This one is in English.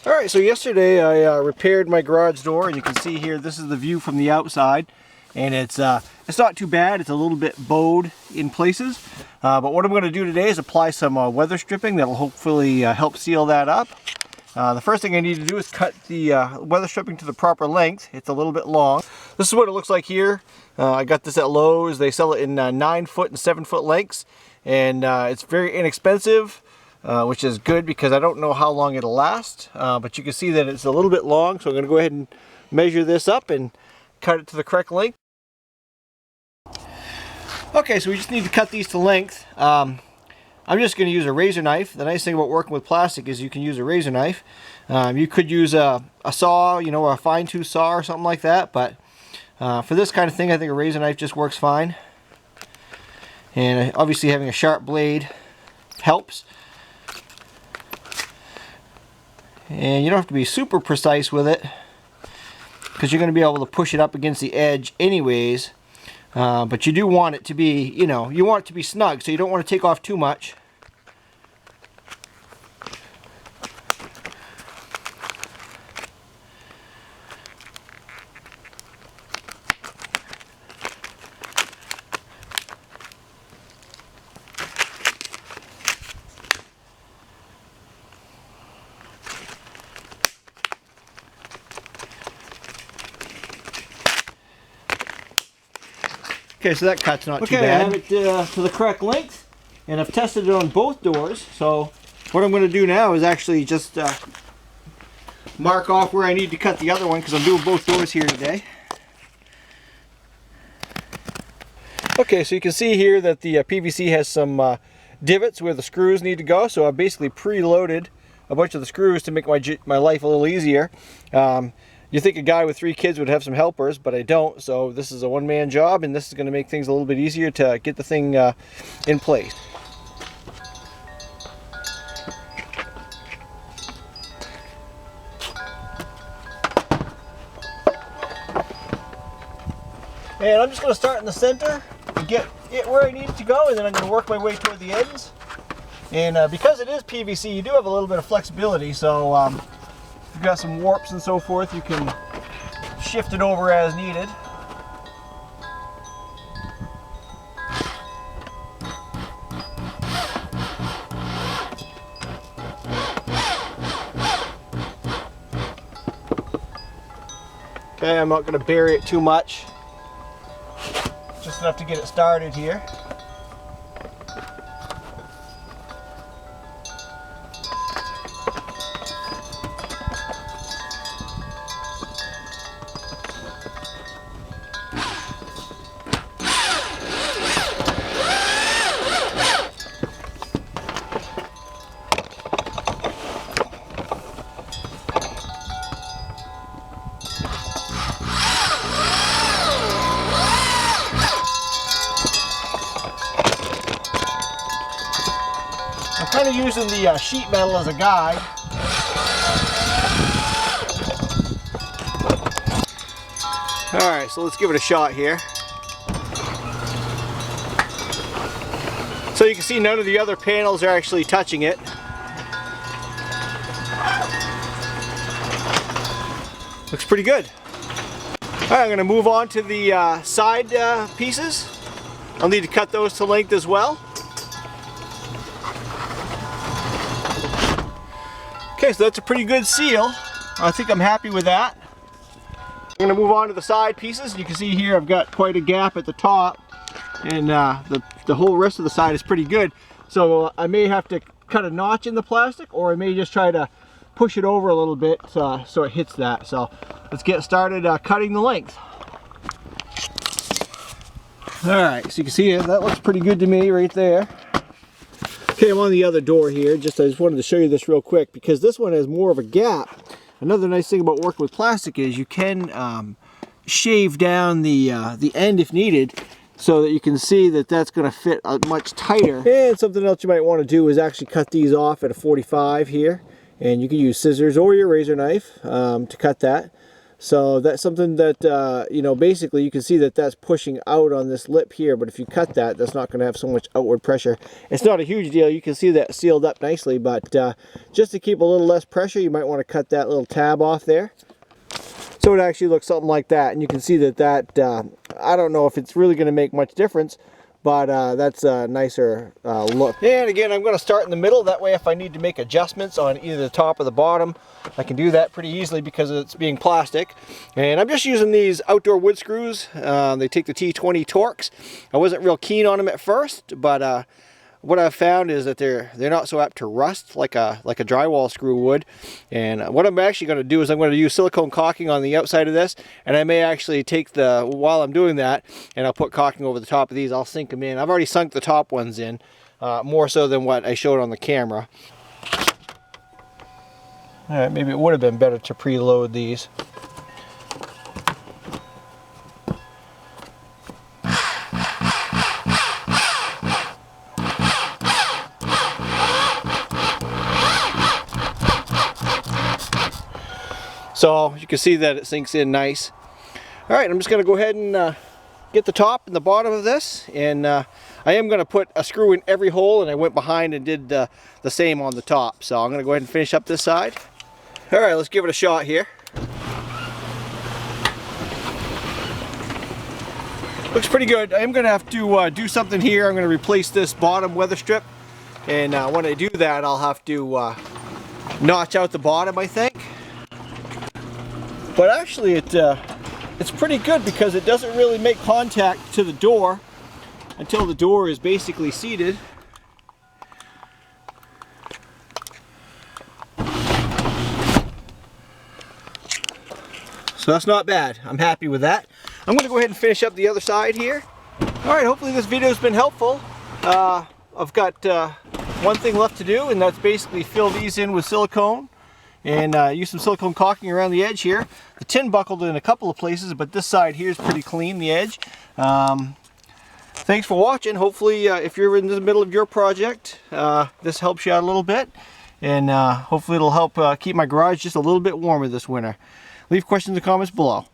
Alright, so yesterday I repaired my garage door, and you can see here this is the view from the outside, and it's not too bad. It's a little bit bowed in places, but what I'm going to do today is apply some weather stripping that will hopefully help seal that up. The first thing I need to do is cut the weather stripping to the proper length. It's a little bit long. This is what it looks like here. I got this at Lowe's. They sell it in 9-foot and 7-foot lengths, and it's very inexpensive. Which is good because I don't know how long it'll last, but you can see that it's a little bit long, so I'm going to go ahead and measure this up and cut it to the correct length. Okay, so we just need to cut these to length. I'm just going to use a razor knife. The nice thing about working with plastic is you can use a razor knife. You could use a saw, you know, or a fine tooth saw or something like that, but for this kind of thing I think a razor knife just works fine. And obviously having a sharp blade helps. And you don't have to be super precise with it because you're going to be able to push it up against the edge anyways, but you do want it to be, you know, you want it to be snug, so you don't want to take off too much. Okay, so that cut's not too bad. I have it to the correct length, and I've tested it on both doors. So what I'm going to do now is actually just mark off where I need to cut the other one, because I'm doing both doors here today. Okay, so you can see here that the PVC has some divots where the screws need to go. So I basically preloaded a bunch of the screws to make my life a little easier. You think a guy with 3 kids would have some helpers, but I don't, so this is a one-man job, and this is going to make things a little bit easier to get the thing in place. And I'm just going to start in the center and get it where I need it to go, and then I'm going to work my way toward the ends. And because it is PVC, you do have a little bit of flexibility, so if you've got some warps and so forth, you can shift it over as needed. Okay, I'm not going to bury it too much, just enough to get it started here. I'm kind of using the sheet metal as a guide. Alright, so let's give it a shot here. So you can see none of the other panels are actually touching it. Looks pretty good. Alright, I'm going to move on to the side pieces. I'll need to cut those to length as well. Okay, so that's a pretty good seal. I think I'm happy with that. I'm going to move on to the side pieces. You can see here I've got quite a gap at the top, and the whole rest of the side is pretty good. So I may have to cut a notch in the plastic, or I may just try to push it over a little bit so it hits that. So let's get started cutting the length. Alright, so you can see that looks pretty good to me right there. Okay, I'm on the other door here. I just wanted to show you this real quick because this one has more of a gap. Another nice thing about working with plastic is you can shave down the end if needed, so that you can see that that's going to fit much tighter. And something else you might want to do is actually cut these off at a 45 here, and you can use scissors or your razor knife to cut that. So that's something that, you know, basically you can see that that's pushing out on this lip here, but if you cut that, that's not going to have so much outward pressure. It's not a huge deal. You can see that sealed up nicely, but just to keep a little less pressure, you might want to cut that little tab off there. So it actually looks something like that, and you can see that I don't know if it's really going to make much difference, but that's a nicer look. And again, I'm going to start in the middle. That way, if I need to make adjustments on either the top or the bottom, I can do that pretty easily because it's being plastic. And I'm just using these outdoor wood screws. They take the T20 Torx. I wasn't real keen on them at first, but what I've found is that they're not so apt to rust like a drywall screw would. And what I'm actually going to do is I'm going to use silicone caulking on the outside of this, and I may actually take while I'm doing that, and I'll put caulking over the top of these. I'll sink them in. I've already sunk the top ones in, more so than what I showed on the camera. All right, maybe it would have been better to preload these. So you can see that it sinks in nice. All right, I'm just going to go ahead and get the top and the bottom of this, and I am going to put a screw in every hole, and I went behind and did the same on the top. So I'm going to go ahead and finish up this side. All right, let's give it a shot here. Looks pretty good. I am going to have to do something here. I'm going to replace this bottom weather strip, and when I do that, I'll have to notch out the bottom, I think. But actually it's pretty good because it doesn't really make contact to the door until the door is basically seated. So that's not bad. I'm happy with that. I'm going to go ahead and finish up the other side here. Alright, hopefully this video has been helpful. I've got one thing left to do, and that's basically fill these in with silicone. And use some silicone caulking around the edge here. The tin buckled in a couple of places, but this side here is pretty clean, the edge. Thanks for watching. Hopefully, if you're in the middle of your project, this helps you out a little bit. And hopefully it'll help keep my garage just a little bit warmer this winter. Leave questions and comments below.